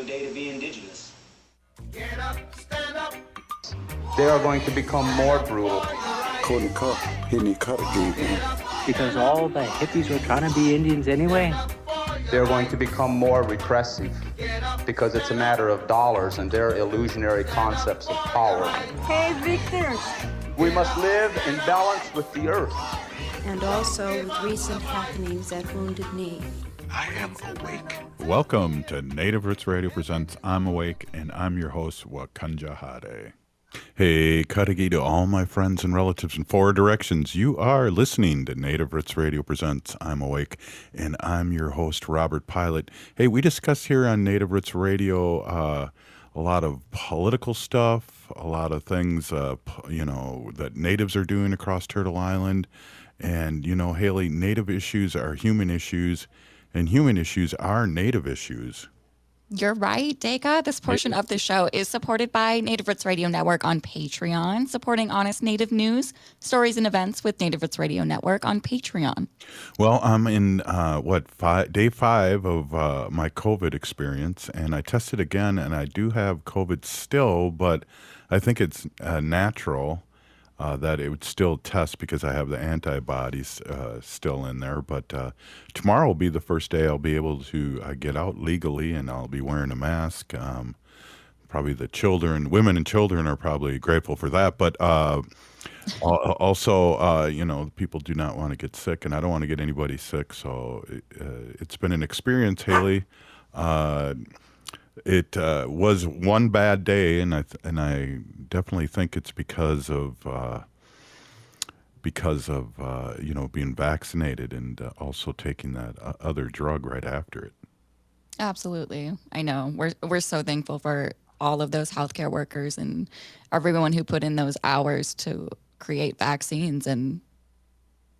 good day to be indigenous. Get up, stand up. They are going to become more brutal. Couldn't cut, hitting cut again. Because all the hippies were trying to be Indians anyway. They're going to become more repressive because it's a matter of dollars and their illusionary concepts of power. Hey, Victor. We must live in balance with the earth. And also with recent happenings at Wounded Knee. I am awake. Welcome to Native Roots Radio Presents I'm Awake, and I'm your host, Wakanja Hade. Hey, Kadagi to all my friends and relatives in four directions. You are listening to Native Roots Radio Presents I'm Awake, and I'm your host, Robert Pilot. Hey, we discuss here on Native Roots Radio a lot of political stuff, a lot of things, that natives are doing across Turtle Island. And, Haley, native issues are human issues, and human issues are native issues. You're right, Deka. This portion of the show is supported by Native Roots Radio Network on Patreon, supporting honest Native news, stories, and events with Native Roots Radio Network on Patreon. Well, I'm in, day 5 of my COVID experience, and I tested again, and I do have COVID still, but I think it's natural that it would still test because I have the antibodies still in there. But tomorrow will be the first day I'll be able to get out legally, and I'll be wearing a mask. Probably the women and children are probably grateful for that. But also, people do not want to get sick, and I don't want to get anybody sick. So it's been an experience, Haley. It was one bad day, and I definitely think it's because of being vaccinated and also taking that other drug right after it. Absolutely, I know. We're so thankful for all of those healthcare workers and everyone who put in those hours to create vaccines and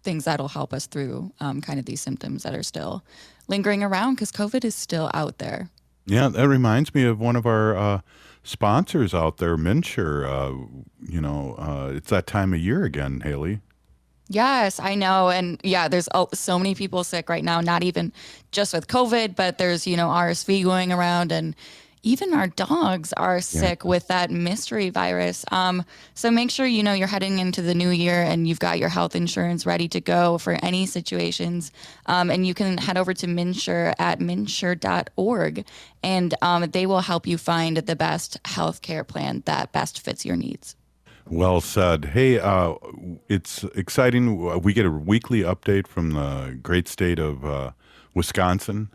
things that'll help us through kind of these symptoms that are still lingering around because COVID is still out there. Yeah, that reminds me of one of our sponsors out there, Minsure. It's that time of year again, Haley. Yes, I know. And yeah, there's so many people sick right now, not even just with COVID, but there's, RSV going around, and even our dogs are sick with that mystery virus. So make sure, you're heading into the new year and you've got your health insurance ready to go for any situations. And you can head over to Minsure at minsure.org, and they will help you find the best healthcare plan that best fits your needs. Well said. Hey, it's exciting. We get a weekly update from the great state of Wisconsin.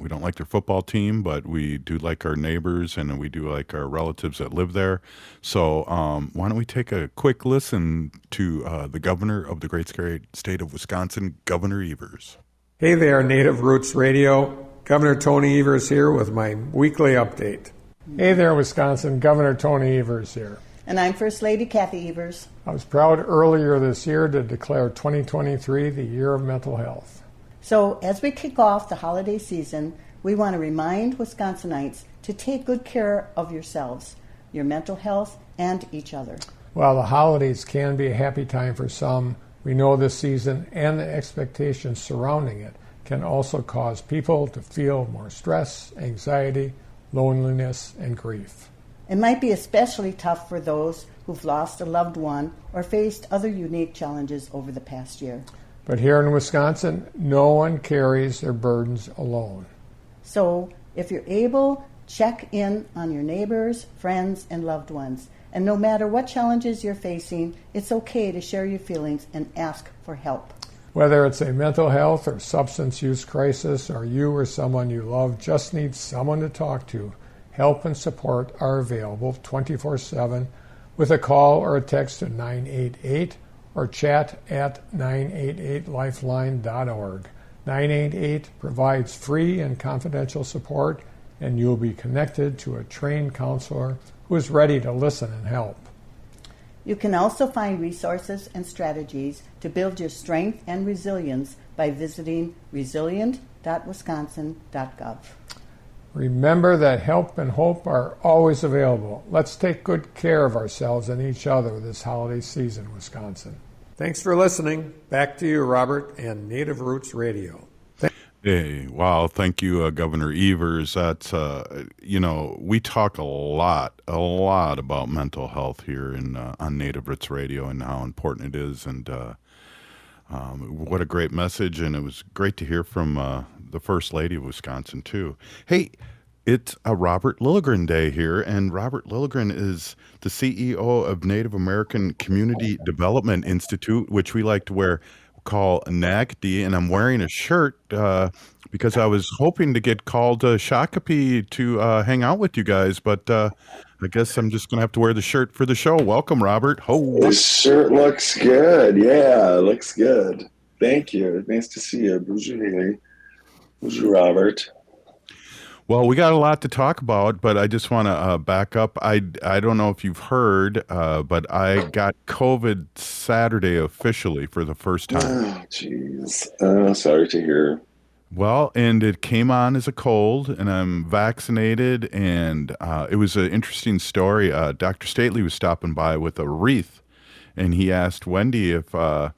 We don't like their football team, but we do like our neighbors and we do like our relatives that live there. So why don't we take a quick listen to the governor of the great state of Wisconsin, Governor Evers. Hey there, Native Roots Radio. Governor Tony Evers here with my weekly update. Hey there, Wisconsin. Governor Tony Evers here. And I'm First Lady Kathy Evers. I was proud earlier this year to declare 2023 the Year of Mental Health. So as we kick off the holiday season, we want to remind Wisconsinites to take good care of yourselves, your mental health, and each other. While the holidays can be a happy time for some, we know this season and the expectations surrounding it can also cause people to feel more stress, anxiety, loneliness, and grief. It might be especially tough for those who've lost a loved one or faced other unique challenges over the past year. But here in Wisconsin, no one carries their burdens alone. So if you're able, check in on your neighbors, friends, and loved ones. And no matter what challenges you're facing, it's okay to share your feelings and ask for help. Whether it's a mental health or substance use crisis, or you or someone you love just need someone to talk to, help and support are available 24/7 with a call or a text to 988 or chat at 988lifeline.org. 988 provides free and confidential support, and you'll be connected to a trained counselor who is ready to listen and help. You can also find resources and strategies to build your strength and resilience by visiting resilient.wisconsin.gov. Remember that help and hope are always available. Let's take good care of ourselves and each other this holiday season, Wisconsin. Thanks for listening. Back to you, Robert, and Native Roots Radio. Hey, wow. Thank you, Governor Evers. That's, we talk a lot about mental health here on Native Roots Radio and how important it is. And what a great message. And it was great to hear from the First Lady of Wisconsin, too. Hey, it's a Robert Lilligren Day here. And Robert Lilligren is the CEO of Native American Community Development Institute, which we like to call NACDI, and I'm wearing a shirt because I was hoping to get called Shakopee to hang out with you guys, but I guess I'm just going to have to wear the shirt for the show. Welcome, Robert. Ho. This shirt looks good. Yeah, it looks good. Thank you. Nice to see you. Bonjour, Robert. Well, we got a lot to talk about, but I just want to back up. I don't know if you've heard, but I got COVID Saturday officially for the first time. Oh, jeez. Sorry to hear. Well, and it came on as a cold, and I'm vaccinated, and it was an interesting story. Dr. Stately was stopping by with a wreath, and he asked Wendy if I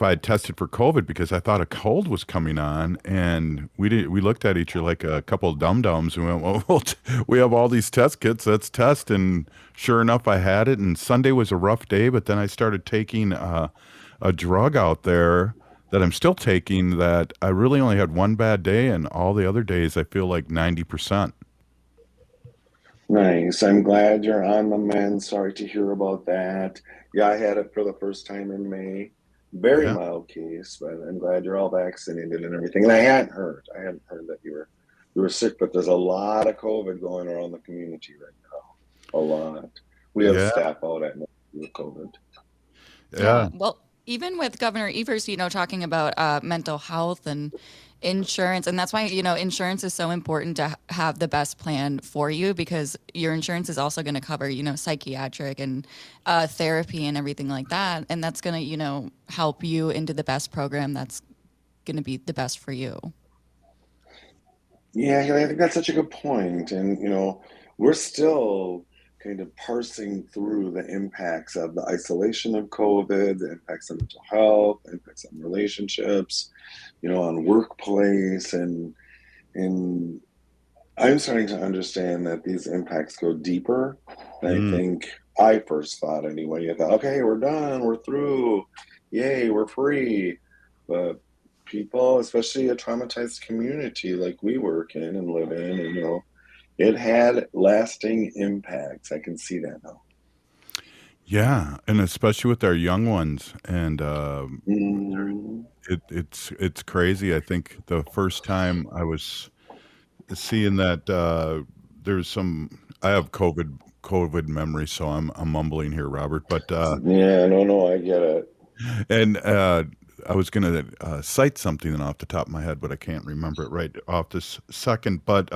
had tested for COVID because I thought a cold was coming on, and we looked at each other like a couple of dum-dums and went, well, we have all these test kits, let's test, and sure enough, I had it, and Sunday was a rough day, but then I started taking a drug out there that I'm still taking that I really only had one bad day, and all the other days I feel like 90%. Nice. I'm glad you're on the mend. Sorry to hear about that. Yeah, I had it for the first time in May. Very mild case, but I'm glad you're all vaccinated and everything. And I hadn't heard that you were sick, but there's a lot of COVID going around the community right now. A lot. We have staff out at night with COVID. Yeah. Well, even with Governor Evers, talking about mental health and insurance, and that's why insurance is so important to have the best plan for you, because your insurance is also going to cover psychiatric and therapy and everything like that, and that's going to help you into the best program that's going to be the best for you. Yeah, I think that's such a good point. And we're still kind of parsing through the impacts of the isolation of COVID, the impacts on mental health, the impacts on relationships, on workplace, and I'm starting to understand that these impacts go deeper than I think I first thought anyway. I thought, okay, we're done, we're through, yay, we're free. But people, especially a traumatized community like we work in and live in, and it had lasting impacts. I can see that now. Yeah, and especially with our young ones, and it's crazy. I think the first time I was seeing that there's I have COVID memory, so I'm mumbling here, Robert. But no, I get it. And I was going to cite something off the top of my head, but I can't remember it right off this second. But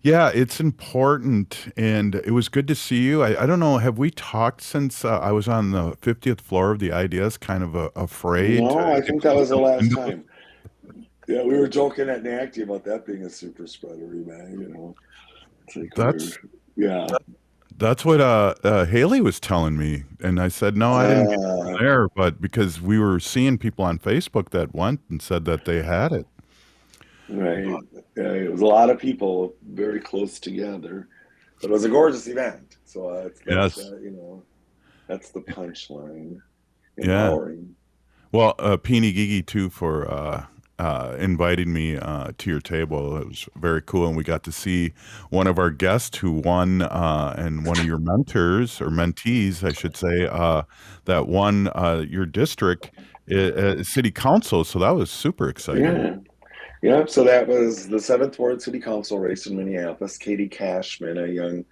yeah, it's important, and it was good to see you. I don't know, have we talked since I was on the 50th floor of the IDS, kind of afraid? No, I think that was the last time. Yeah, we were joking at NACDI about that being a super spreadery, man, It's like That's what Haley was telling me, and I said, no, I didn't get there, but because we were seeing people on Facebook that went and said that they had it. Right. Yeah, it was a lot of people very close together, but it was a gorgeous event. So that's the punchline. Empowering. Well, Peony Gigi too for inviting me to your table. It was very cool, and we got to see one of our guests who won, and one of your mentors or mentees, I should say, that won your district city council. So that was super exciting. Yeah, so that was the 7th Ward City Council race in Minneapolis. Katie Cashman, a young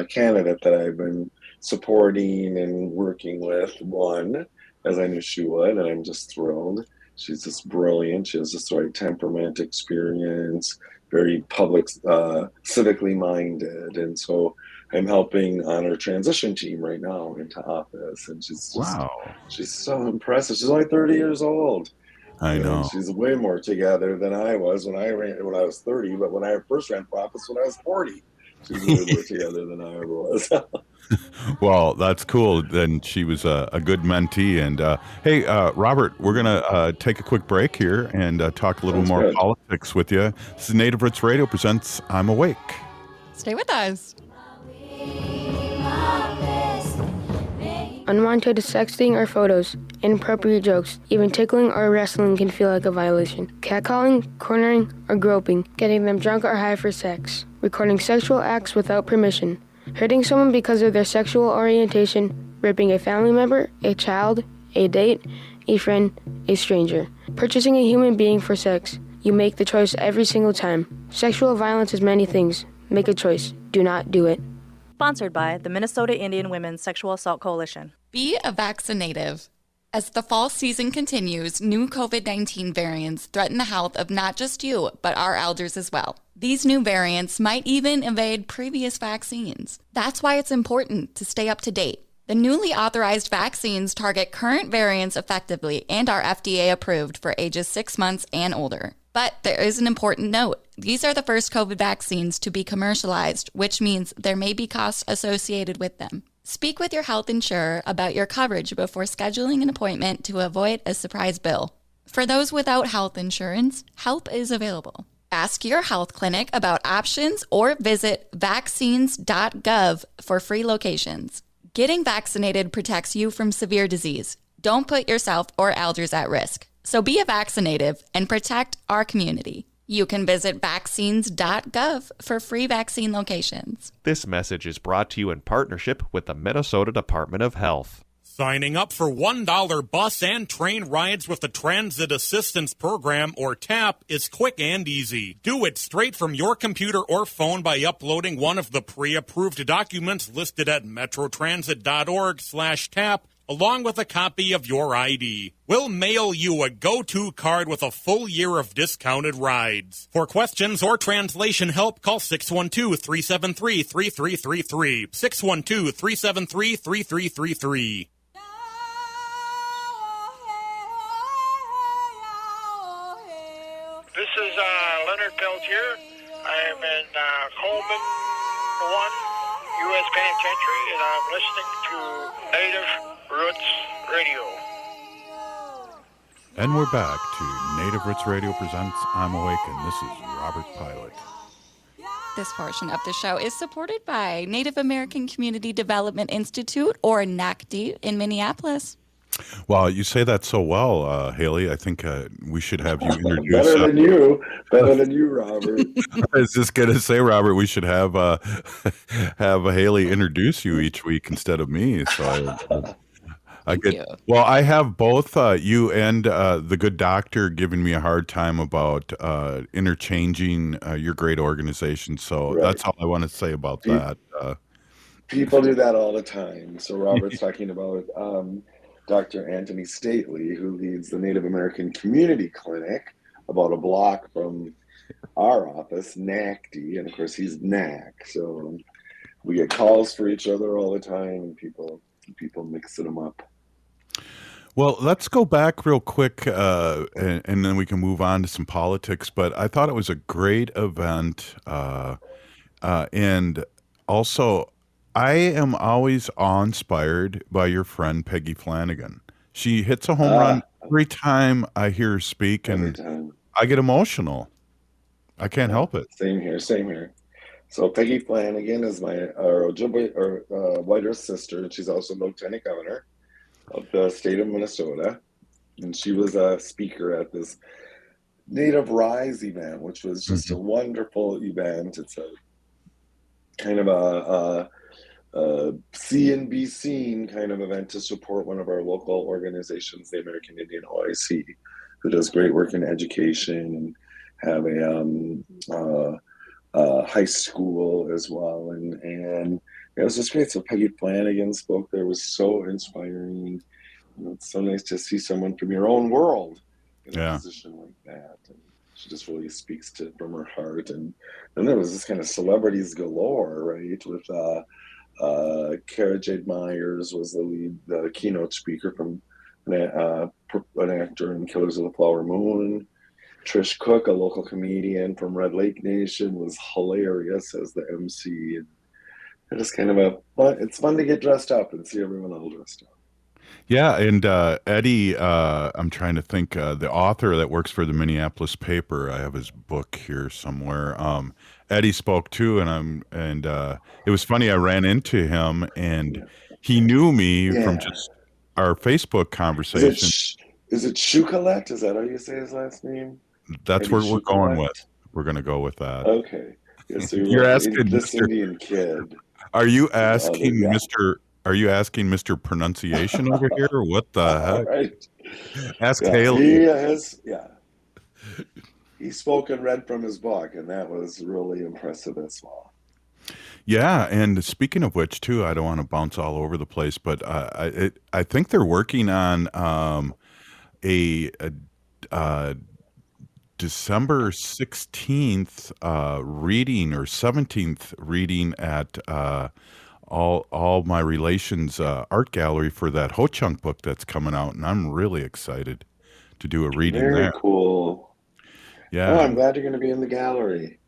candidate that I've been supporting and working with, won, as I knew she would, and I'm just thrilled. She's just brilliant. She has just the right temperament, experience, very public, civically minded. And so I'm helping on her transition team right now into office. And she's just, she's so impressive. She's only 30 years old. I know. And she's way more together than I was when I was 30. But when I first ran for office, when I was 40, she's way more together than I ever was. Well, that's cool. Then she was a good mentee. And hey, Robert, we're going to take a quick break here and talk a little Sounds more good. politics with you. This is Native Roots Radio presents I'm Awake. Stay with us. Unwanted sexting or photos, inappropriate jokes, even tickling or wrestling can feel like a violation. Catcalling, cornering, or groping, getting them drunk or high for sex, recording sexual acts without permission, hurting someone because of their sexual orientation, raping a family member, a child, a date, a friend, a stranger, purchasing a human being for sex. You make the choice every single time. Sexual violence is many things. Make a choice. Do not do it. Sponsored by the Minnesota Indian Women's Sexual Assault Coalition. Be a vaccinative. As the fall season continues, new COVID-19 variants threaten the health of not just you, but our elders as well. These new variants might even evade previous vaccines. That's why it's important to stay up to date. The newly authorized vaccines target current variants effectively and are FDA approved for ages 6 months and older. But there is an important note. These are the first COVID vaccines to be commercialized, which means there may be costs associated with them. Speak with your health insurer about your coverage before scheduling an appointment to avoid a surprise bill. For those without health insurance, help is available. Ask your health clinic about options or visit vaccines.gov for free locations. Getting vaccinated protects you from severe disease. Don't put yourself or elders at risk. So be a vaccinative and protect our community. You can visit vaccines.gov for free vaccine locations. This message is brought to you in partnership with the Minnesota Department of Health. Signing up for $1 bus and train rides with the Transit Assistance Program, or TAP, is quick and easy. Do it straight from your computer or phone by uploading one of the pre-approved documents listed at metrotransit.org/TAP, along with a copy of your ID. We'll mail you a go-to card with a full year of discounted rides. For questions or translation help, call 612-373-3333. 612-373-3333. This is Leonard Peltier. I am in Coleman 1 U.S. Penitentiary, and I'm listening to Native Roots Radio. And we're back to Native Roots Radio presents I'm Awake, and this is Robert Pilot. This portion of the show is supported by Native American Community Development Institute, or NACDI, in Minneapolis. Well, you say that so well, Haley. I think we should have you introduce. Better than you, Robert. I was just gonna say, Robert, we should have Haley introduce you each week instead of me. So I could. Well, I have both you and the good doctor giving me a hard time about interchanging your great organization. So that's all I want to say about that. People do that all the time. So Robert's talking about Dr. Anthony Stately, who leads the Native American Community Clinic about a block from our office, NACDI, and of course he's NAC. So we get calls for each other all the time, and people mixing them up. Well, let's go back real quick, and then we can move on to some politics. But I thought it was a great event, and also I am always awe-inspired by your friend Peggy Flanagan. She hits a home run every time I hear her speak, and I get emotional. I can't help it. Same here. So Peggy Flanagan is my Ojibwe White Earth sister, and she's also Lieutenant Governor of the state of Minnesota. And she was a speaker at this Native Rise event, which was just a wonderful event. It's a kind of a see and be seen kind of event to support one of our local organizations, the American Indian OIC, who does great work in education and have a high school as well. And it was just great. So Peggy Flanagan spoke there. It was so inspiring. It's so nice to see someone from your own world in a position like that. And she just really speaks from her heart. And then there was this kind of celebrities galore, right? With Kara Jade Myers was the keynote speaker from an actor in Killers of the Flower Moon. Trish Cook, a local comedian from Red Lake Nation, was hilarious as the MC. And It is kind of a fun. It's fun to get dressed up and see everyone all dressed up. Yeah, and Eddie, I'm trying to think, the author that works for the Minneapolis paper. I have his book here somewhere. Eddie spoke too, and it was funny. I ran into him, and he knew me from Yeah. just our Facebook Is it conversation. is it Shukalet? Is that how you say his last name? That's Eddie where we're going Shukalet? with. We're going to go with that. Okay. Yeah, so you're You're like asking this Mr. Indian kid. Are you And the other, asking yeah. Mr. Are you asking Mr. Pronunciation over here, or what the All heck? right. Ask Yeah, Haley. he spoke and read from his book, and that was really impressive as well. Yeah, and speaking of which, too, I don't want to bounce all over the place, but I think they're working on a December 16th reading or 17th reading at all my relations art gallery for that Ho Chunk book that's coming out, and I'm really excited to do a reading Very there. cool. Yeah. Oh, I'm glad you're going to be in the gallery.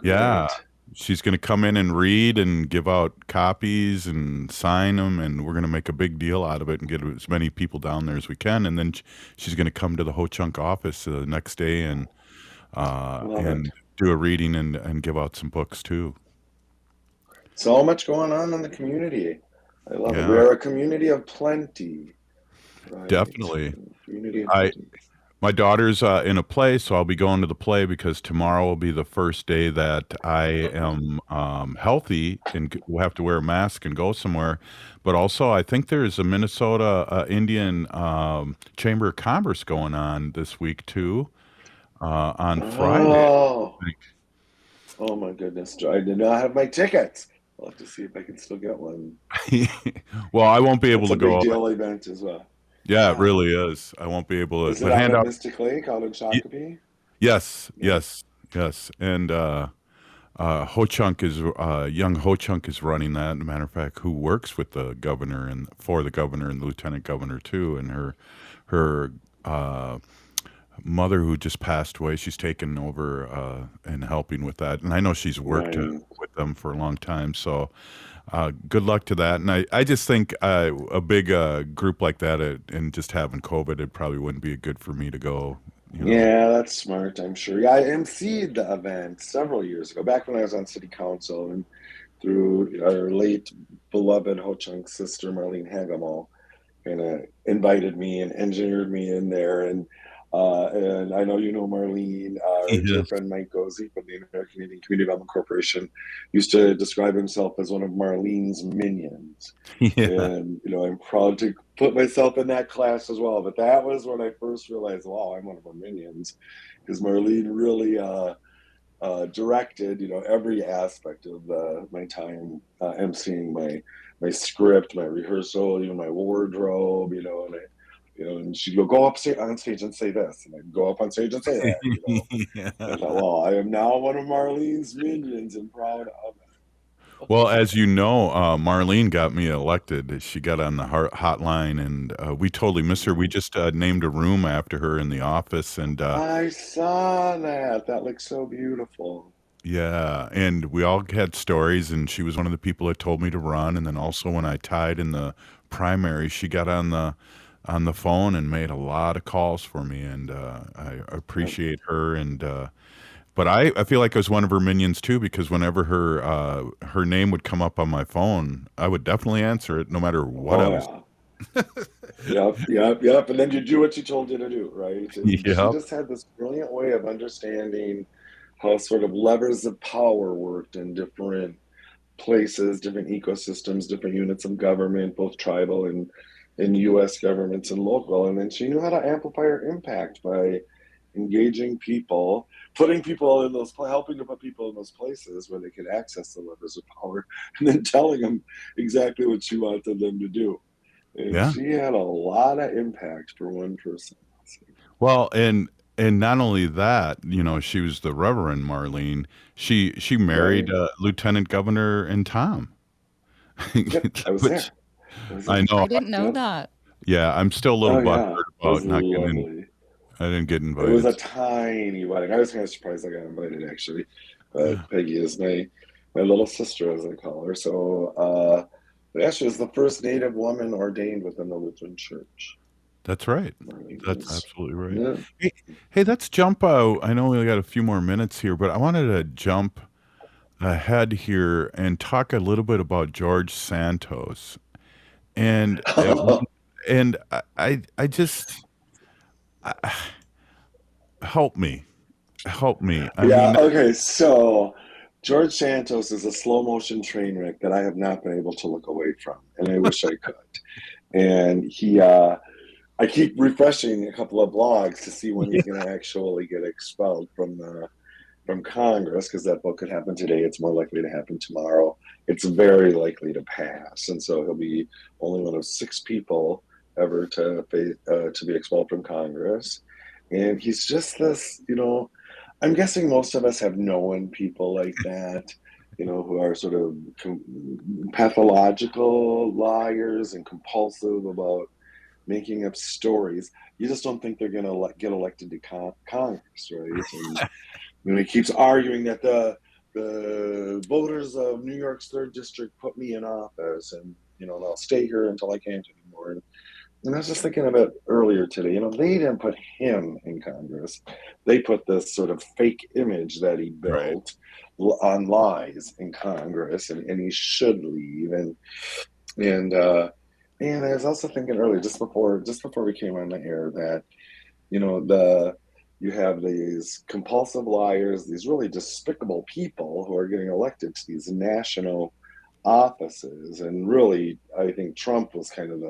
Yeah. Great. She's going to come in and read and give out copies and sign them, and we're going to make a big deal out of it and get as many people down there as we can. And then she's going to come to the Ho Chunk office the next day and do a reading and give out some books too. So much going on in the community. I love it. Yeah. We are a community of plenty. Right? Definitely. Community of plenty. My daughter's in a play, so I'll be going to the play because tomorrow will be the first day that I am healthy and will have to wear a mask and go somewhere. But also, I think there's a Minnesota Indian Chamber of Commerce going on this week too, on Friday. Oh my goodness! I did not have my tickets. I'll have to see if I can still get one. Well, I won't be able It's to a go. big deal event as well. Yeah, it really is. I won't be able to. Is it out at Mystic Lake, out in Shakopee? Yes. And Ho Chunk is young Ho Chunk is running that. As a matter of fact, who works with the governor and for the governor and the lieutenant governor too. And her mother, who just passed away, she's taken over and helping with that. And I know she's worked with them for a long time. So good luck to that. And I just think a big group like that and just having COVID, it probably wouldn't be good for me to go. You know. Yeah, that's smart, I'm sure. Yeah, I emceed the event several years ago, back when I was on city council, and through our late beloved Ho Chunk sister, Marlene Hagamal, kind of invited me and engineered me in there. And I know you know Marlene, our dear friend Mike Gozi from the American Indian Community Development Corporation used to describe himself as one of Marlene's minions. Yeah. And, I'm proud to put myself in that class as well. But that was when I first realized, wow, I'm one of her minions. Because Marlene really directed, every aspect of my time emceeing my script, my rehearsal, my wardrobe, and she'd go up on stage and say this, and I'd go up on stage and say that. Yeah. I thought, well, I am now one of Marlene's minions and proud of it. Well, as you know, Marlene got me elected. She got on the hotline, and we totally miss her. We just named a room after her in the office, and I saw that. That looks so beautiful. Yeah, and we all had stories, and she was one of the people that told me to run. And then also when I tied in the primary, she got on the phone and made a lot of calls for me, and I appreciate her. And but I feel like I was one of her minions too, because whenever her name would come up on my phone, I would definitely answer it, no matter what I was. Yep. And then you do what she told you to do, right? And Yep. She just had this brilliant way of understanding how sort of levers of power worked in different places, different ecosystems, different units of government, both tribal and U.S. governments and local. And then she knew how to amplify her impact by engaging people, putting people in those, helping to put people in those places where they could access the levers of power, and then telling them exactly what she wanted them to do. And she had a lot of impact for one person. Well, and not only that, she was the Reverend Marlene. She married Lieutenant Governor and Tom. Yep, I was there. I know. I didn't know that. Yeah, I'm still a little butthurt about not lovely. getting. I didn't get invited. It was a tiny wedding. I was kind of surprised I got invited, actually. But Peggy is my my little sister, as I call her. So she is the first Native woman ordained within the Lutheran Church. That's right. That's absolutely right. Yeah. Hey, let's jump out. I know we got a few more minutes here, but I wanted to jump ahead here and talk a little bit about George Santos. And I just help me. Okay. So George Santos is a slow motion train wreck that I have not been able to look away from, and I wish I could. And I keep refreshing a couple of blogs to see when he's going to actually get expelled from Congress, because that vote could happen today. It's more likely to happen tomorrow. It's very likely to pass, and so he'll be only one of 6 people ever to be expelled from Congress. And he's just this, I'm guessing most of us have known people like that, who are sort of pathological liars and compulsive about making up stories. You just don't think they're going to get elected to Congress, right? And he keeps arguing that the voters of New York's 3rd District put me in office, and I'll stay here until I can't anymore. And I was just thinking about earlier today, they didn't put him in Congress. They put this sort of fake image that he built on lies in Congress, and he should leave. And I was also thinking earlier, just before we came on the air, that you have these compulsive liars, these really despicable people who are getting elected to these national offices, and really, I think Trump was kind of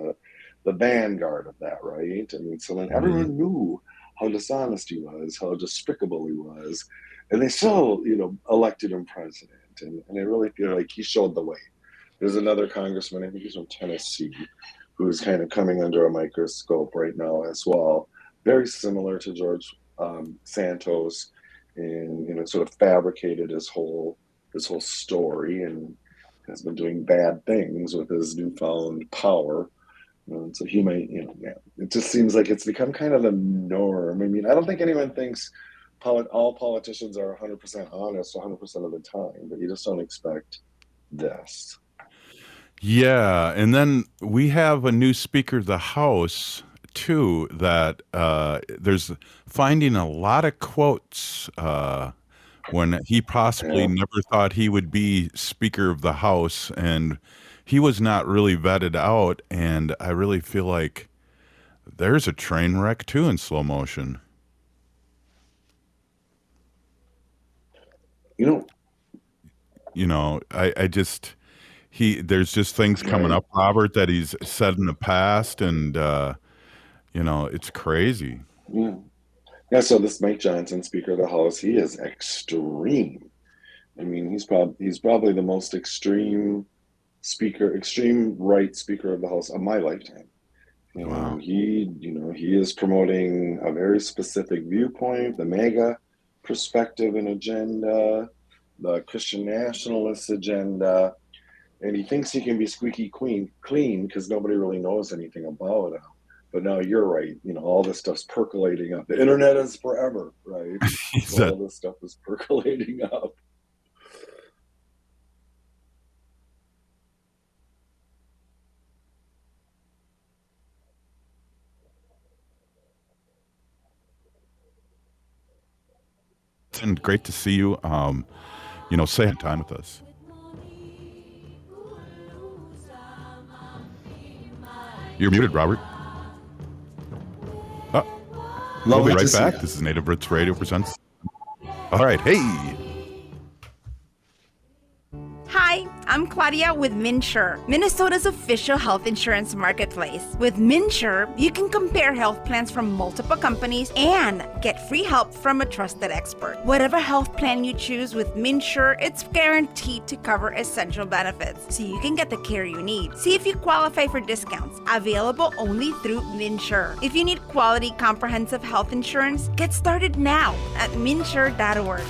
the vanguard of that, right? I mean, so then everyone knew how dishonest he was, how despicable he was, and they still, elected him president. And I really feel like he showed the way. There's another congressman, I think he's from Tennessee, who's kind of coming under a microscope right now as well. Very similar to George Santos, and sort of fabricated his whole story, and has been doing bad things with his newfound power. So he might, it just seems like it's become kind of the norm. I mean, I don't think anyone thinks all politicians are 100% honest 100% of the time, but you just don't expect this. Yeah, and then we have a new Speaker of the House, too, that there's finding a lot of quotes when he possibly never thought he would be Speaker of the House, and he was not really vetted out, and I really feel like there's a train wreck, too, in slow motion. I just... there's just things coming up, Robert, that he's said in the past, and it's crazy. Yeah. So this Mike Johnson, Speaker of the House, he is extreme. I mean, he's probably the most extreme right Speaker of the House of my lifetime. Wow. He is promoting a very specific viewpoint, the MAGA perspective and agenda, the Christian nationalist agenda. And he thinks he can be squeaky clean because nobody really knows anything about him. But no, you're right. All this stuff's percolating up. The internet is forever, right? So all this stuff is percolating up. And great to see you. Say time with us. You're muted, Robert. We'll be right back. This is Native Roots Radio presents. All right, hey. Hi, I'm Claudia with MNsure, Minnesota's official health insurance marketplace. With MNsure, you can compare health plans from multiple companies and get free help from a trusted expert. Whatever health plan you choose with MNsure, it's guaranteed to cover essential benefits, so you can get the care you need. See if you qualify for discounts, available only through MNsure. If you need quality, comprehensive health insurance, get started now at MNsure.org.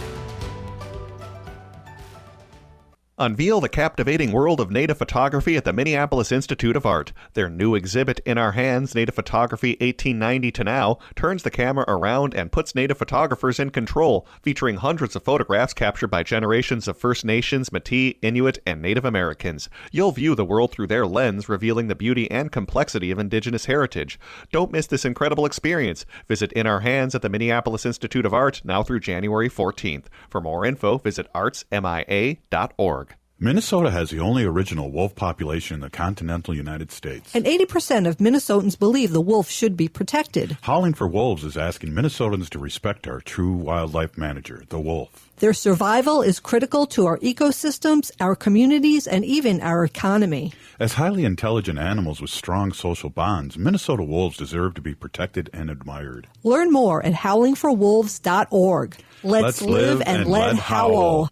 Unveil the captivating world of native photography at the Minneapolis Institute of Art. Their new exhibit, In Our Hands, Native Photography 1890 to Now, turns the camera around and puts native photographers in control, featuring hundreds of photographs captured by generations of First Nations, Métis, Inuit, and Native Americans. You'll view the world through their lens, revealing the beauty and complexity of Indigenous heritage. Don't miss this incredible experience. Visit In Our Hands at the Minneapolis Institute of Art now through January 14th. For more info, visit artsmia.org. Minnesota has the only original wolf population in the continental United States. And 80% of Minnesotans believe the wolf should be protected. Howling for Wolves is asking Minnesotans to respect our true wildlife manager, the wolf. Their survival is critical to our ecosystems, our communities, and even our economy. As highly intelligent animals with strong social bonds, Minnesota wolves deserve to be protected and admired. Learn more at howlingforwolves.org. Let's live and let howl.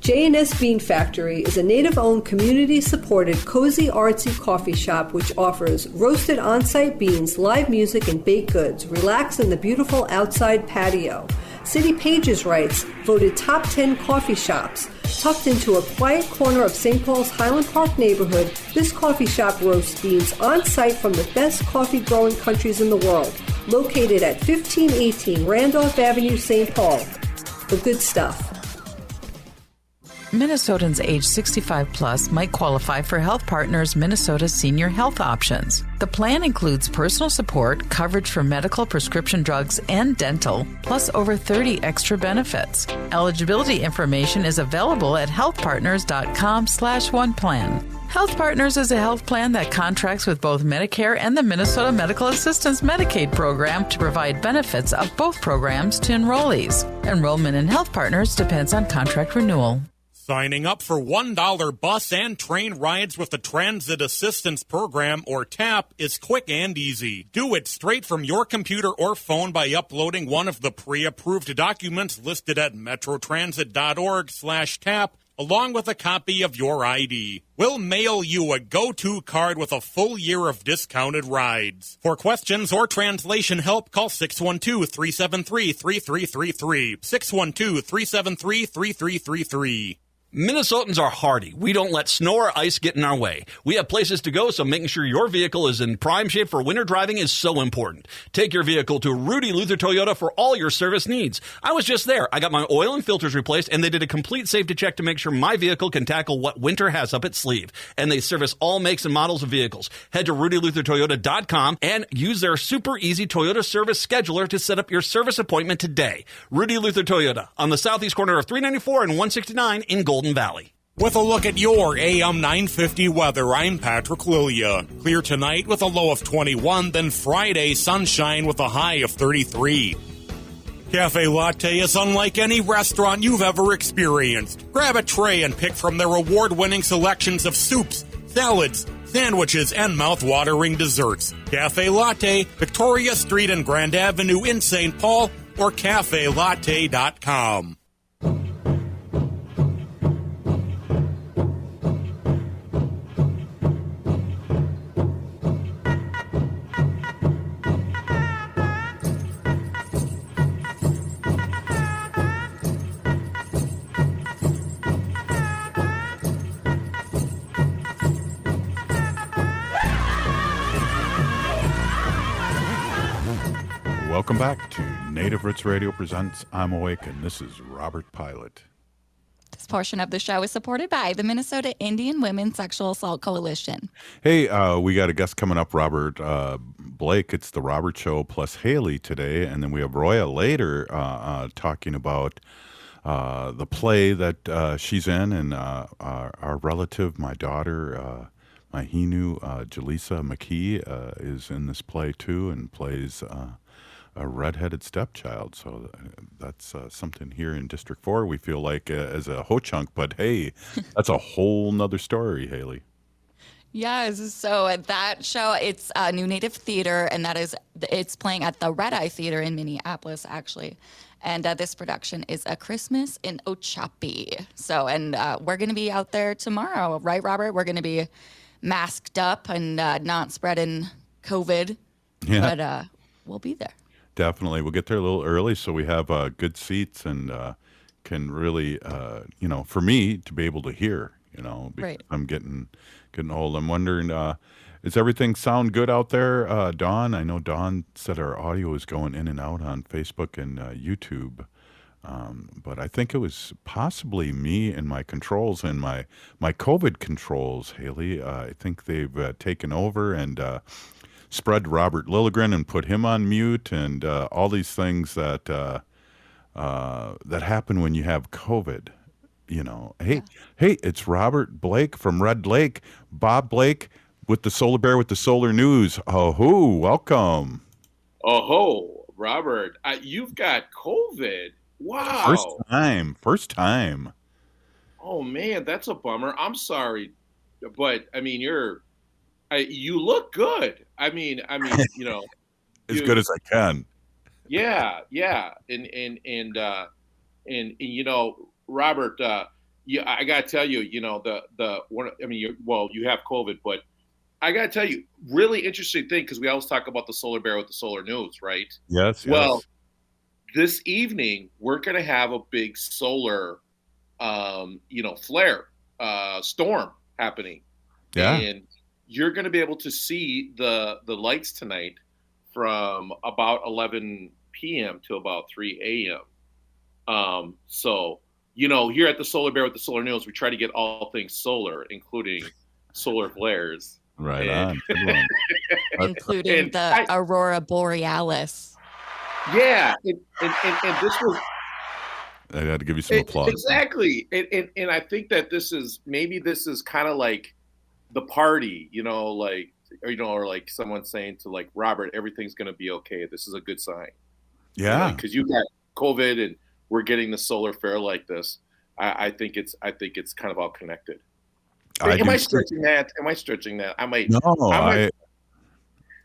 J&S Bean Factory is a native-owned, community-supported, cozy, artsy coffee shop which offers roasted on-site beans, live music, and baked goods. Relax in the beautiful outside patio. City Pages writes, voted top 10 coffee shops. Tucked into a quiet corner of St. Paul's Highland Park neighborhood, this coffee shop roasts beans on-site from the best coffee-growing countries in the world. Located at 1518 Randolph Avenue, St. Paul. The good stuff. Minnesotans age 65 plus might qualify for Health Partners Minnesota Senior Health Options. The plan includes personal support, coverage for medical, prescription drugs, and dental, plus over 30 extra benefits. Eligibility information is available at healthpartners.com/oneplan. Health Partners is a health plan that contracts with both Medicare and the Minnesota Medical Assistance Medicaid program to provide benefits of both programs to enrollees. Enrollment in Health Partners depends on contract renewal. Signing up for $1 bus and train rides with the Transit Assistance Program, or TAP, is quick and easy. Do it straight from your computer or phone by uploading one of the pre-approved documents listed at metrotransit.org/TAP, along with a copy of your ID. We'll mail you a go-to card with a full year of discounted rides. For questions or translation help, call 612-373-3333. 612-373-3333. Minnesotans are hardy. We don't let snow or ice get in our way. We have places to go, so making sure your vehicle is in prime shape for winter driving is so important. Take your vehicle to Rudy Luther Toyota for all your service needs. I was just there. I got my oil and filters replaced, and they did a complete safety check to make sure my vehicle can tackle what winter has up its sleeve. And they service all makes and models of vehicles. Head to RudyLutherToyota.com and use their super easy Toyota service scheduler to set up your service appointment today. Rudy Luther Toyota on the southeast corner of 394 and 169 in Golden Valley. With a look at your AM 950 weather, I'm Patrick Lilia. Clear tonight with a low of 21, then Friday sunshine with a high of 33. Cafe Latte is unlike any restaurant you've ever experienced. Grab a tray and pick from their award-winning selections of soups, salads, sandwiches, and mouth-watering desserts. Cafe Latte, Victoria Street and Grand Avenue in St. Paul, or cafelatte.com. Welcome back to Native Roots Radio presents I'm Awake, and this is Robert Pilot. This portion of the show is supported by the Minnesota Indian Women's Sexual Assault Coalition. Hey, we got a guest coming up, Robert Blake. It's the Robert Show plus Haley today, and then we have Roya later talking about the play that she's in, and our relative, my daughter, my Hinu, Jaleesa McKee, is in this play too and plays a redheaded stepchild. So that's something here in District 4 we feel like as a ho-chunk, but hey, that's a whole nother story, Haley. Yes, so that show, it's New Native Theater, and it's playing at the Red Eye Theater in Minneapolis, actually. And this production is A Christmas in Ochapi. So, and we're going to be out there tomorrow, right, Robert? We're going to be masked up and not spreading COVID, but we'll be there. Definitely. We'll get there a little early so we have good seats and can really, for me to be able to hear, because Right. I'm getting old. I'm wondering, does everything sound good out there, Dawn? I know Dawn said our audio is going in and out on Facebook and YouTube. But I think it was possibly me and my controls and my COVID controls, Haley. I think they've taken over and spread Robert Lilligren and put him on mute and all these things that that happen when you have COVID. Hey, it's Robert Blake from Red Lake, Bob Blake with the Solar Bear with the Solar News. Oh, welcome. Oh, Robert, you've got COVID. Wow. First time. Oh man, that's a bummer. I'm sorry, but I mean, you look good. I mean, As good as I can. Yeah, and Robert, I gotta tell you, the one. I mean, you have COVID, but I gotta tell you, really interesting thing because we always talk about the Solar Bear with the Solar News, right? Yes. Well, this evening we're gonna have a big solar, flare, storm happening. Yeah. And you're gonna be able to see the lights tonight from about 11 p.m. to about 3 a.m. So, here at the Solar Bear with the Solar News, we try to get all things solar, including solar flares. Right on. Good one. Including the Aurora Borealis. Yeah. And this was... I had to give you some applause. Exactly. And I think that this is kind of like the party, or like someone saying to like, Robert, everything's going to be okay. This is a good sign. Yeah. Because you got COVID and we're getting the solar fair like this. I think it's kind of all connected. Am I stretching that? I might. No,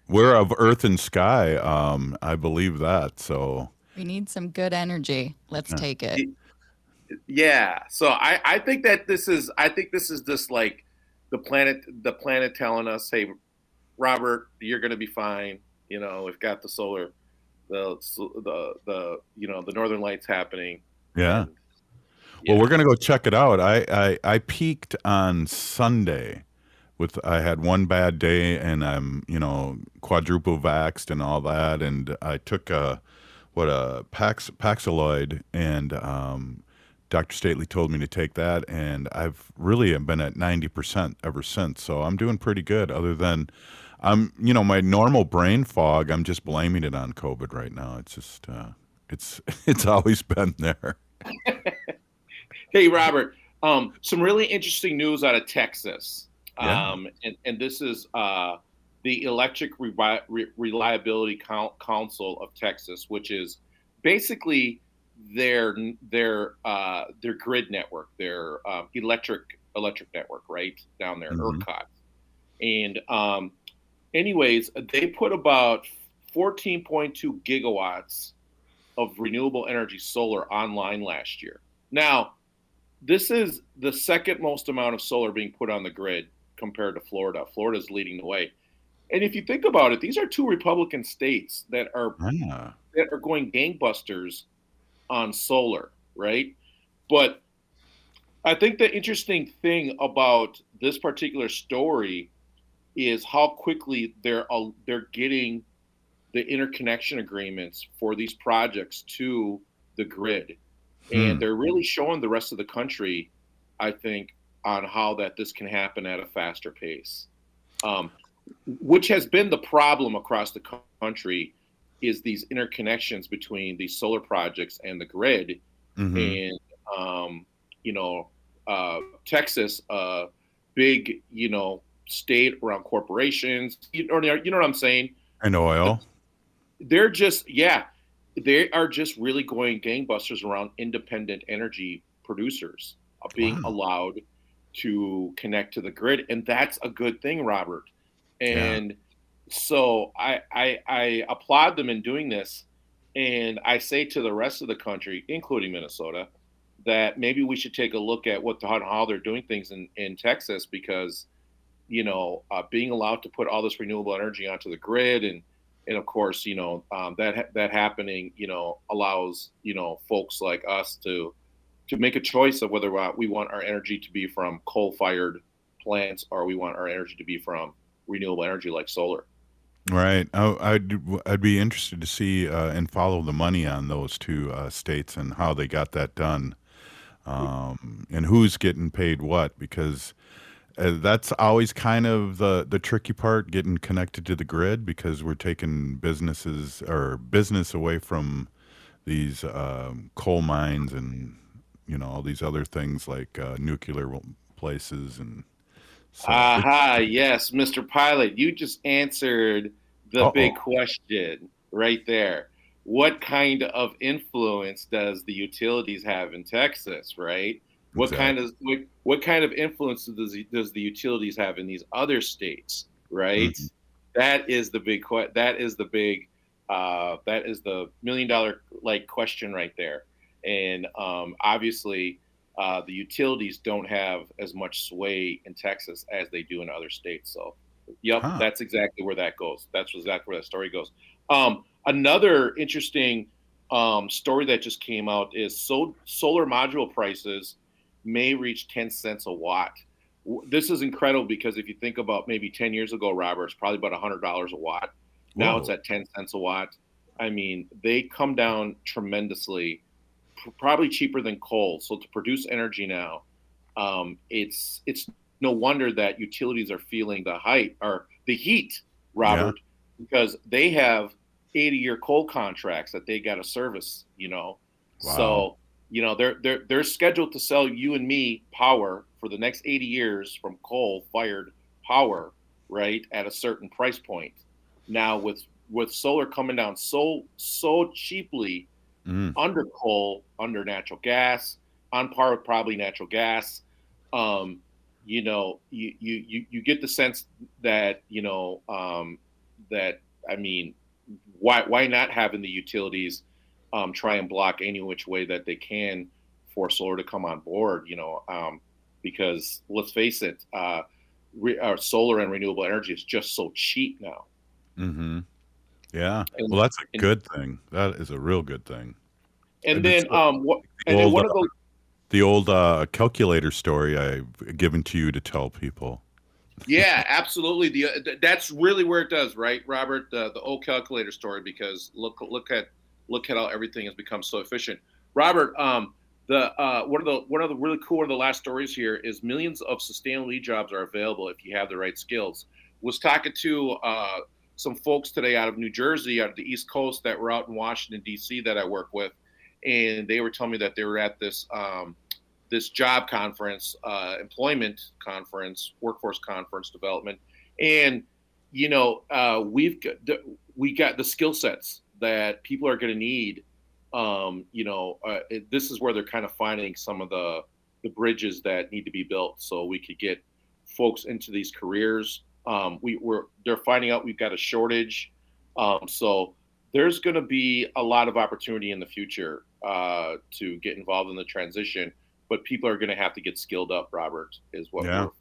we're of earth and sky. I believe that. So We need some good energy. Let's take it. Yeah. So I think that this is just like the planet telling us, hey, Robert, you're going to be fine. We've got the solar, the Northern Lights happening. Yeah. Well, we're going to go check it out. I peaked on Sunday I had one bad day and I'm, quadruple vaxxed and all that. And I took Paxlovid and Dr. Stately told me to take that. And I've really been at 90% ever since. So I'm doing pretty good other than my normal brain fog. I'm just blaming it on COVID right now. It's just, it's always been there. Hey, Robert, some really interesting news out of Texas. Yeah. And this is the Electric Reliability Council of Texas, which is basically their grid network, their electric network, right down there, ERCOT. And anyways, they put about 14.2 gigawatts of renewable energy solar online last year. Now, this is the second most amount of solar being put on the grid compared to Florida. Florida's leading the way. And if you think about it, these are two Republican states that are going gangbusters on solar, right? But I think the interesting thing about this particular story is how quickly they're getting the interconnection agreements for these projects to the grid. And they're really showing the rest of the country, I think, on how that this can happen at a faster pace, which has been the problem across the country, is these interconnections between these solar projects and the grid. And, Texas, big, state around corporations, you know what I'm saying? And oil. They're just, they are just really going gangbusters around independent energy producers being allowed to connect to the grid. And that's a good thing, Robert. And so I applaud them in doing this. And I say to the rest of the country, including Minnesota, that maybe we should take a look at how they're doing things in Texas, because, being allowed to put all this renewable energy onto the grid and of course, that happening, allows, folks like us to to make a choice of whether we want our energy to be from coal-fired plants or we want our energy to be from renewable energy like solar. Right. I'd be interested to see and follow the money on those two states and how they got that done, and who's getting paid what, because that's always kind of the tricky part, getting connected to the grid, because we're taking business away from these coal mines and all these other things like nuclear places and. So yes, Mr. Pilot, you just answered the big question right there. What kind of influence does the utilities have in Texas, right? Exactly. What kind of influence does the utilities have in these other states, right? Mm-hmm. That is the big that is the $1 million question right there. And obviously the utilities don't have as much sway in Texas as they do in other states. So, that's exactly where that goes. That's exactly where that story goes. Another interesting story that just came out is solar module prices may reach 10 cents a watt. This is incredible because if you think about maybe 10 years ago, Robert, it's probably about $100 a watt. Now it's at 10 cents a watt. I mean, they come down tremendously. Probably cheaper than coal. So to produce energy now, it's no wonder that utilities are feeling the heat, Robert, because they have 80-year coal contracts that they got to service. Wow. So they're scheduled to sell you and me power for the next 80 years from coal-fired power, right, at a certain price point. Now with solar coming down so cheaply. Under coal, under natural gas, on par with probably natural gas, you get the sense that why not having the utilities try and block any which way that they can for solar to come on board, because let's face it, solar and renewable energy is just so cheap now. Mm-hmm. Yeah. Well, that's a good thing. That is a real good thing. And then the old calculator story I've given to you to tell people. Yeah, absolutely. That's really where it does, right, Robert? The old calculator story, because look at how everything has become so efficient. Robert, one of the really cool, one of the last stories here is millions of sustainability jobs are available if you have the right skills. Was talking to some folks today out of New Jersey, out of the East Coast, that were out in Washington, D.C. that I work with, and they were telling me that they were at this this job conference, employment conference, workforce conference development, and we got the skill sets that people are going to need. This is where they're kind of finding some of the bridges that need to be built so we could get folks into these careers. They're finding out we've got a shortage. So there's going to be a lot of opportunity in the future to get involved in the transition, but people are going to have to get skilled up, Robert, is what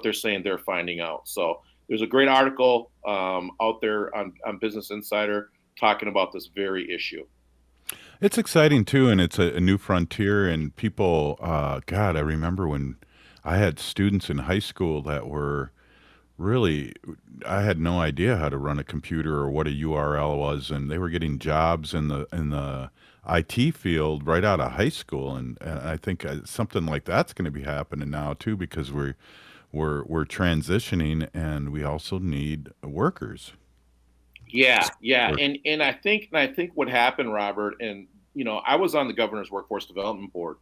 they're saying they're finding out. So there's a great article out there on Business Insider talking about this very issue. It's exciting too, and it's a new frontier, and people, God, I remember when I had students in high school that were really, I had no idea how to run a computer or what a URL was, and they were getting jobs in the IT field right out of high school, and I think something like that's going to be happening now too, because we're transitioning, and we also need workers. Yeah, and I think what happened, Robert, and I was on the governor's workforce development board,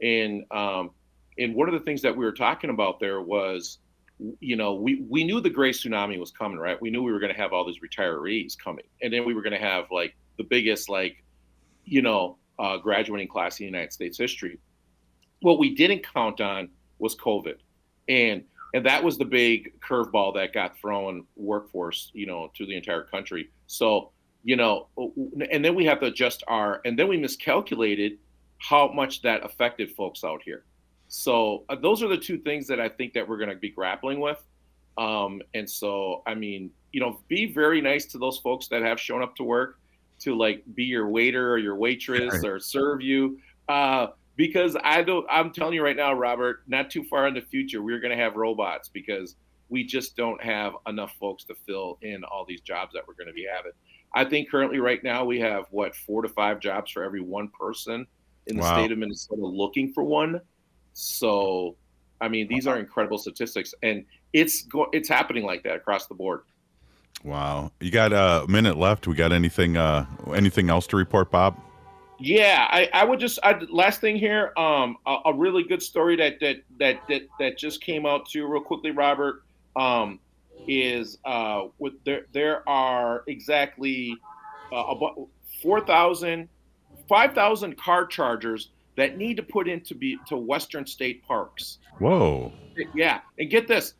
and one of the things that we were talking about there was, we knew the gray tsunami was coming, right? We knew we were going to have all these retirees coming, and then we were going to have like the biggest graduating class in the United States history. What we didn't count on was COVID, and that was the big curveball that got thrown workforce, to the entire country. So, and then we have to adjust and then we miscalculated how much that affected folks out here. So those are the two things that I think that we're going to be grappling with. And so, be very nice to those folks that have shown up to work to be your waiter or your waitress or serve you. because I'm telling you right now, Robert, not too far in the future, we're going to have robots because we just don't have enough folks to fill in all these jobs that we're going to be having. I think currently right now we have 4 to 5 jobs for every one person in the state of Minnesota looking for one. So, I mean, these are incredible statistics, and it's happening like that across the board. Wow. You got a minute left. We got anything else to report, Bob? Yeah, I would just last thing here, a really good story that just came out too real quickly, Robert, is there are exactly about 5,000 car chargers that need to put into Western state parks. Whoa. Yeah, and get this,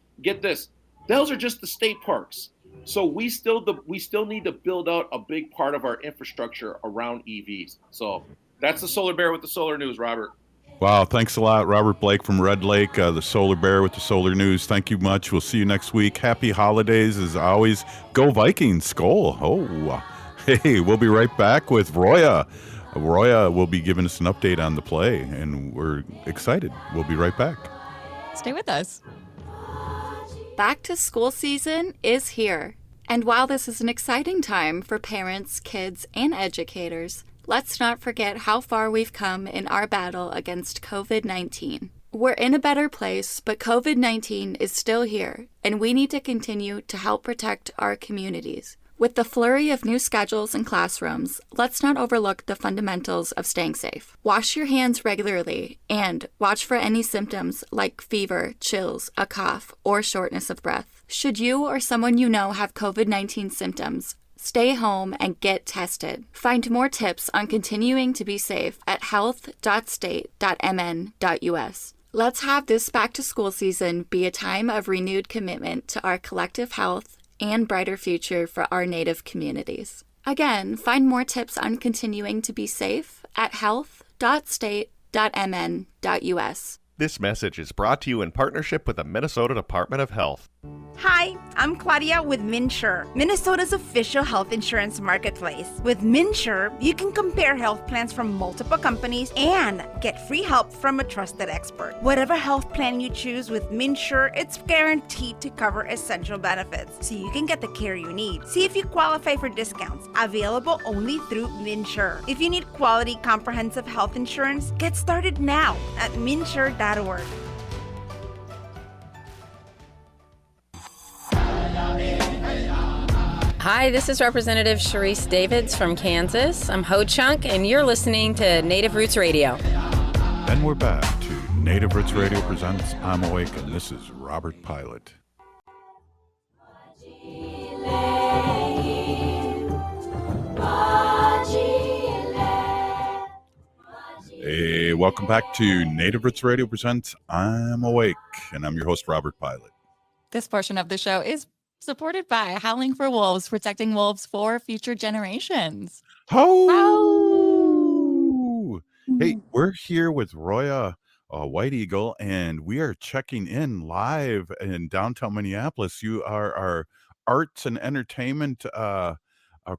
those are just the state parks. So we still need to build out a big part of our infrastructure around EVs. So that's the Solar Bear with the solar news, Robert. Wow, thanks a lot, Robert Blake from Red Lake, the Solar Bear with the solar news. Thank you much. We'll see you next week. Happy holidays as always. Go Vikings, Skol. Oh, hey, we'll be right back with Roya. Roya will be giving us an update on the play, and we're excited. We'll be right back. Stay with us. Back to school season is here. And while this is an exciting time for parents, kids, and educators, let's not forget how far we've come in our battle against COVID-19. We're in a better place, but COVID-19 is still here, and we need to continue to help protect our communities. With the flurry of new schedules and classrooms, let's not overlook the fundamentals of staying safe. Wash your hands regularly and watch for any symptoms like fever, chills, a cough, or shortness of breath. Should you or someone you know have COVID-19 symptoms, stay home and get tested. Find more tips on continuing to be safe at health.state.mn.us. Let's have this back-to-school season be a time of renewed commitment to our collective health and brighter future for our Native communities. Again, find more tips on continuing to be safe at health.state.mn.us. This message is brought to you in partnership with the Minnesota Department of Health. Hi, I'm Claudia with MinSure, Minnesota's official health insurance marketplace. With MinSure, you can compare health plans from multiple companies and get free help from a trusted expert. Whatever health plan you choose with MinSure, it's guaranteed to cover essential benefits, so you can get the care you need. See if you qualify for discounts, available only through MinSure. If you need quality, comprehensive health insurance, get started now at minsure.org. Hi, this is Representative Sharice Davids from Kansas. I'm Ho Chunk, and you're listening to Native Roots Radio. Then we're back to Native Roots Radio presents I'm Awake, and this is Robert Pilot. Hey, welcome back to Native Roots Radio presents I'm Awake, and I'm your host, Robert Pilot. This portion of the show is supported by Howling for Wolves, protecting wolves for future generations. Ho! Hey, we're here with Roya White Eagle, and we are checking in live in downtown Minneapolis. You are our arts and entertainment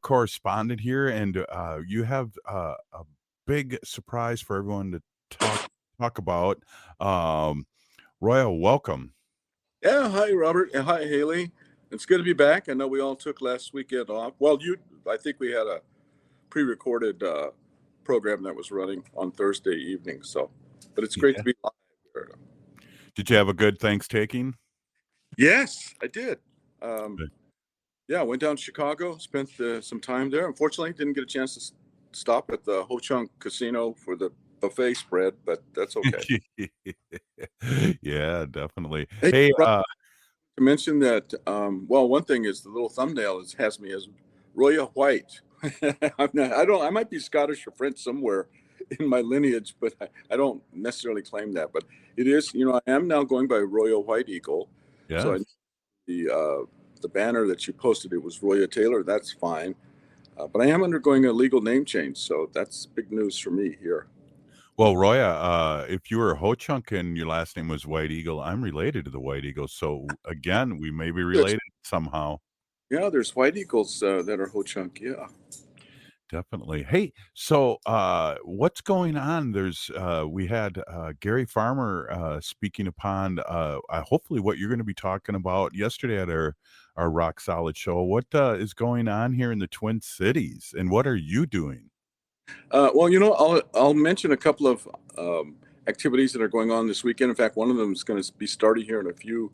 correspondent here, and you have a big surprise for everyone to talk about. Roya, welcome. Yeah, hi, Robert, and hi, Haley. It's good to be back. I know we all took last weekend off. Well, I think we had a pre-recorded program that was running on Thursday evening. So, but it's great to be live here. Did you have a good Thanksgiving? Yes, I did. Yeah, I went down to Chicago, spent some time there. Unfortunately, didn't get a chance to stop at the Ho Chunk Casino for the buffet spread, but that's okay. Yeah, definitely. Hey, to mention that, well, one thing is the little thumbnail has me as Roya White. I might be Scottish or French somewhere in my lineage, but I don't necessarily claim that. But it is, I am now going by Roya White Eagle. Yeah. So the banner that you posted, it was Roya Taylor. That's fine. But I am undergoing a legal name change, so that's big news for me here. Well, Roya, if you were Ho Chunk and your last name was White Eagle, I'm related to the White Eagle. So again, we may be related somehow. Yeah, there's White Eagles that are Ho Chunk. Yeah. Definitely. Hey, so what's going on? We had Gary Farmer speaking upon hopefully what you're going to be talking about yesterday at our Rock Solid show. What is going on here in the Twin Cities, and what are you doing? Well, I'll mention a couple of activities that are going on this weekend. In fact, one of them is going to be starting here in a few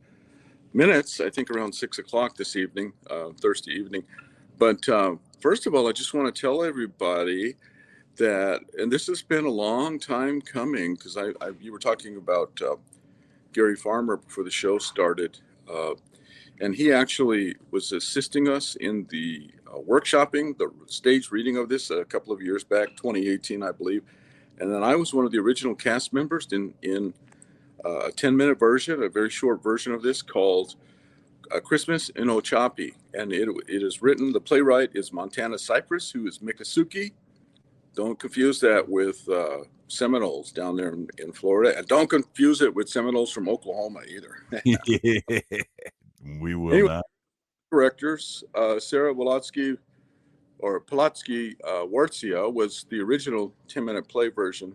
minutes, I think around 6 o'clock this evening, Thursday evening. But first of all, I just want to tell everybody that, and this has been a long time coming, because you were talking about Gary Farmer before the show started, and he actually was assisting us in the workshopping, the stage reading of this a couple of years back, 2018, I believe. And then I was one of the original cast members in a 10-minute version, a very short version of this called Christmas in Ochapi. And it is written, the playwright is Montana Cypress, who is Miccosukee. Don't confuse that with Seminoles down there in Florida. And don't confuse it with Seminoles from Oklahoma either. We will not. Directors, Sarah Polatsky Wartzia was the original 10-minute play version.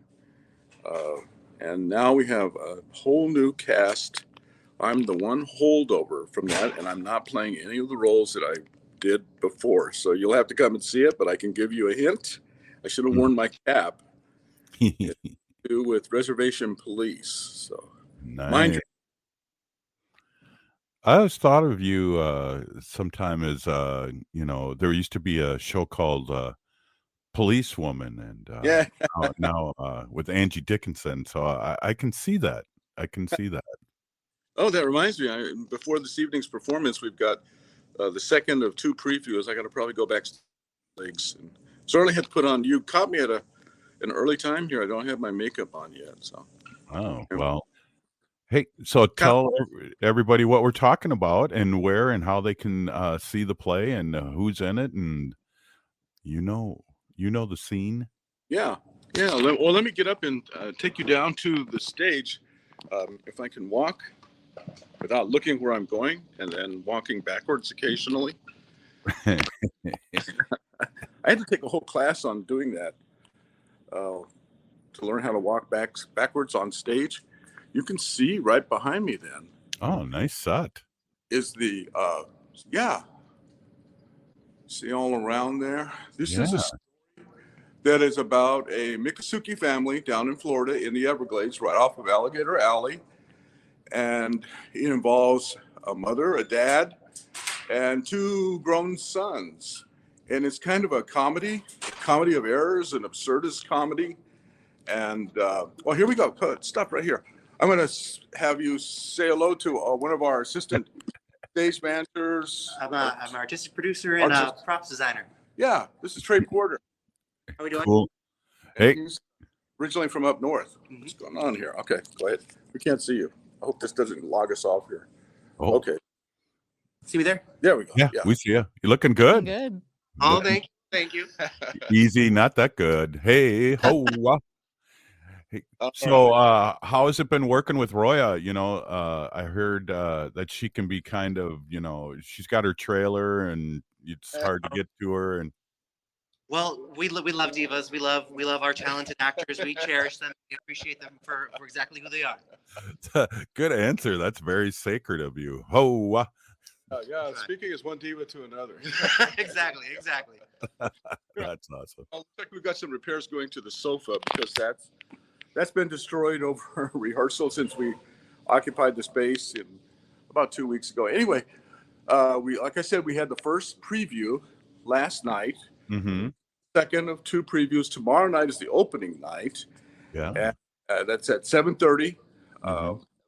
And now we have a whole new cast. I'm the one holdover from that, and I'm not playing any of the roles that I did before. So you'll have to come and see it, but I can give you a hint. I should have worn my cap. It's to do with reservation police. So nice. Mind you. I always thought of you sometime as, there used to be a show called Policewoman, and yeah. now with Angie Dickinson. So I can see that. I can see that. Oh, that reminds me. Before this evening's performance, we've got the second of two previews. I got to probably go back to legs. And certainly had to put on. You caught me at an early time here. I don't have my makeup on yet. So. Oh, well. Hey, so tell everybody what we're talking about and where and how they can see the play and who's in it, and you know the scene. Yeah. Well, let me get up and take you down to the stage. If I can walk without looking where I'm going, and then walking backwards occasionally. I had to take a whole class on doing that to learn how to walk backwards on stage. You can see right behind me then. Oh, nice set. Is the, see all around there? This is a story that is about a Miccosukee family down in Florida in the Everglades, right off of Alligator Alley. And it involves a mother, a dad, and two grown sons. And it's kind of a comedy of errors, an absurdist comedy. And, well, here we go. Stop right here. I'm going to have you say hello to one of our assistant stage managers. I'm an artistic producer and a props designer. Yeah, this is Trey Porter. How we doing? Cool. Hey. He's originally from up north. What's going on here? Okay, go ahead. We can't see you. I hope this doesn't log us off here. Oh. Okay. See me there? There we go. Yeah, we see you. You're looking good. Good. Oh, thank you. Easy, not that good. Hey, ho. Hey, so how has it been working with Roya? I heard that she can be kind of, she's got her trailer and it's hard to get to her. And well, we love divas. We love our talented actors. We cherish them. We appreciate them for exactly who they are. Good answer. That's very sacred of you. Ho. Yeah, speaking as one diva to another. Exactly. That's awesome. Well, looks like we've got some repairs going to the sofa because that's been destroyed over rehearsal since we occupied the space about 2 weeks ago. Anyway, like I said, we had the first preview last night. Mm-hmm. Second of two previews. Tomorrow night is the opening night. Yeah. And that's at 7:30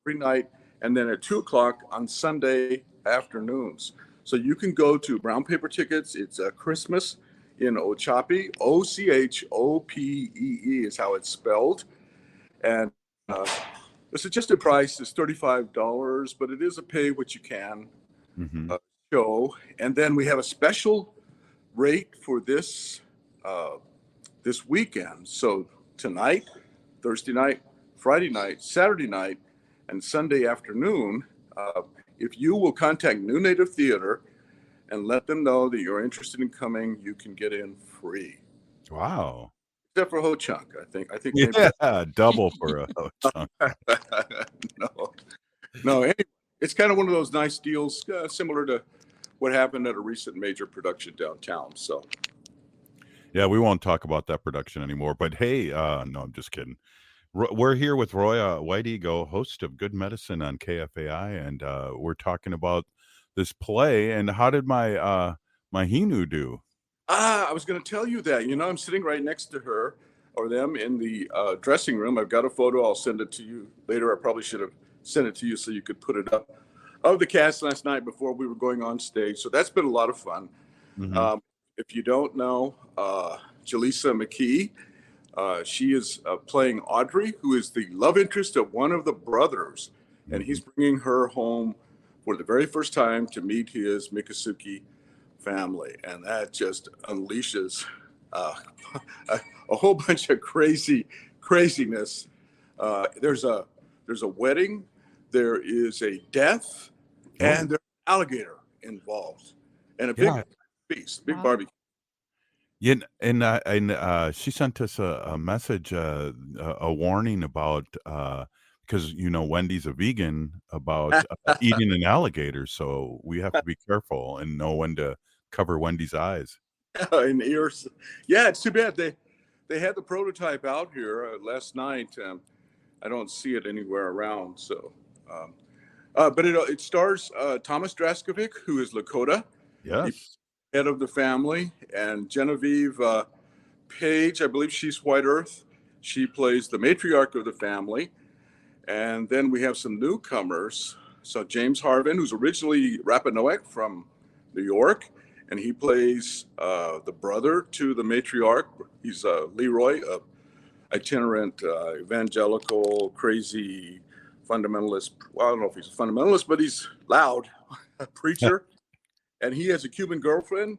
every night, and then at 2:00 on Sunday afternoons. So you can go to Brown Paper Tickets. It's Christmas in Ochapi. OCHOPEE is how it's spelled. And the suggested price is $35, but it is a pay what you can show. And then we have a special rate for this weekend. So tonight, Thursday night, Friday night, Saturday night, and Sunday afternoon, if you will contact New Native Theater and let them know that you're interested in coming, you can get in free. Wow. Except for Ho Chunk, I think. Yeah, double for a Ho Chunk. No. Anyway, it's kind of one of those nice deals, similar to what happened at a recent major production downtown. So. Yeah, we won't talk about that production anymore. But hey, no, I'm just kidding. We're here with Roya White Eagle, host of Good Medicine on KFAI, and we're talking about this play. And how did my Hinu do? I was going to tell you that. I'm sitting right next to her or them in the dressing room. I've got a photo. I'll send it to you later. I probably should have sent it to you so you could put it up, of the cast last night before we were going on stage. So that's been a lot of fun. Mm-hmm. If you don't know, Jaleesa McKee, she is playing Audrey, who is the love interest of one of the brothers. Mm-hmm. And he's bringing her home for the very first time to meet his Mikasuki family. And that just unleashes a whole bunch of craziness. There's a wedding, there is a death, and there's an alligator involved, and a big feast, big barbecue. Yeah, and she sent us a message, a warning about because Wendy's a vegan, about eating an alligator, so we have to be careful and know when to cover Wendy's eyes and ears. Yeah, it's too bad they had the prototype out here last night. I don't see it anywhere around. So, but it stars Thomas Draskovic, who is Lakota. Yes. Head of the family, and Genevieve Page, I believe she's White Earth. She plays the matriarch of the family. And then we have some newcomers. So James Harvin, who's originally Rapanoic from New York, and he plays the brother to the matriarch. He's Leroy, itinerant evangelical, crazy fundamentalist. Well, I don't know if he's a fundamentalist, but he's loud, a preacher. And he has a Cuban girlfriend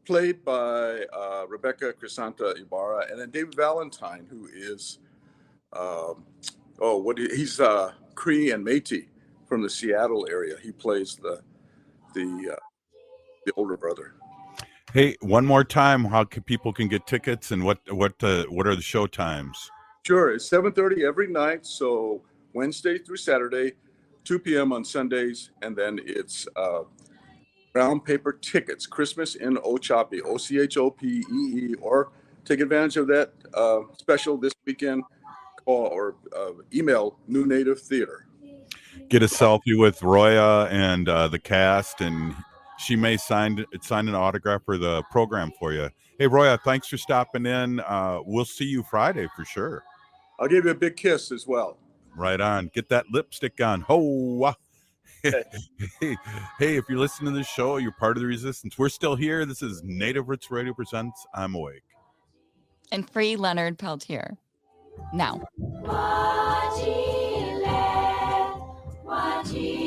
played by Rebecca Crisanta Ibarra. And then David Valentine, who is, he's Cree and Métis from the Seattle area. He plays the older brother. Hey, one more time, how people can get tickets, and what are the show times? Sure, it's 7:30 every night, so Wednesday through Saturday, 2 p.m. on Sundays, and then it's brown paper tickets, Christmas in Ochopee, OCHOPEE, or take advantage of that special this weekend. Call or email New Native Theater. Get a selfie with Roya and the cast, and she may sign an autograph for the program for you. Hey, Roya, thanks for stopping in. We'll see you Friday for sure. I'll give you a big kiss as well. Right on. Get that lipstick on. Ho! Hey, if you're listening to this show, you're part of the resistance. We're still here. This is Native Roots Radio presents I'm Awake. And free Leonard Peltier. Now. Waji.